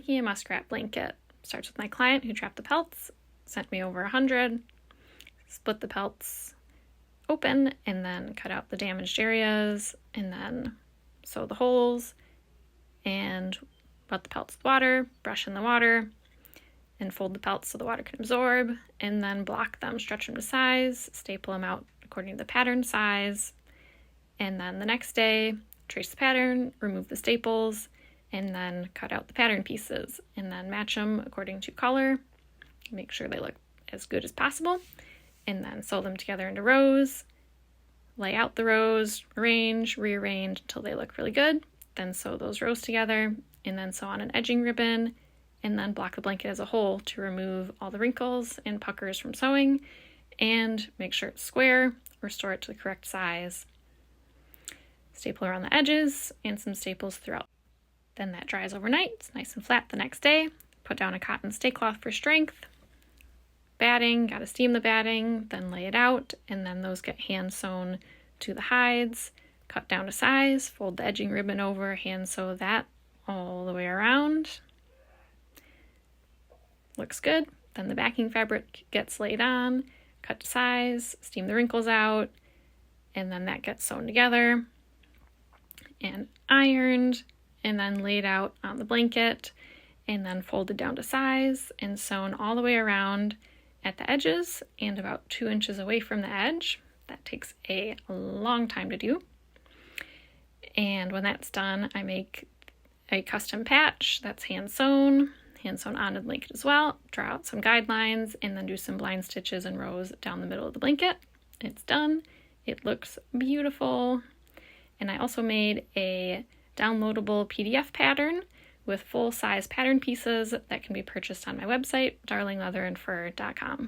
making a muskrat blanket. Starts with my client who trapped the pelts, sent me over 100, split the pelts open, and then cut out the damaged areas, and then sew the holes, and wet the pelts with water, brush in the water, and fold the pelts so the water can absorb, and then block them, stretch them to size, staple them out according to the pattern size, and then the next day, trace the pattern, remove the staples, and then cut out the pattern pieces, and then match them according to color, make sure they look as good as possible, and then sew them together into rows, lay out the rows, arrange, rearrange until they look really good, then sew those rows together, and then sew on an edging ribbon, and then block the blanket as a whole to remove all the wrinkles and puckers from sewing, and make sure it's square, restore it to the correct size. Staple around the edges, and some staples throughout. Then that dries overnight, it's nice and flat the next day. Put down a cotton stay cloth for strength. Batting, gotta steam the batting, then lay it out, and then those get hand sewn to the hides, cut down to size, fold the edging ribbon over, hand sew that all the way around. Looks good. Then the backing fabric gets laid on, cut to size, steam the wrinkles out, and then that gets sewn together and ironed, and then laid out on the blanket, and then folded down to size and sewn all the way around at the edges and about 2 inches away from the edge. That takes a long time to do. And when that's done, I make a custom patch that's hand sewn onto the blanket as well, draw out some guidelines, and then do some blind stitches and rows down the middle of the blanket. It's done. It looks beautiful. And I also made a downloadable PDF pattern with full-size pattern pieces that can be purchased on my website, darlingleatherandfur.com.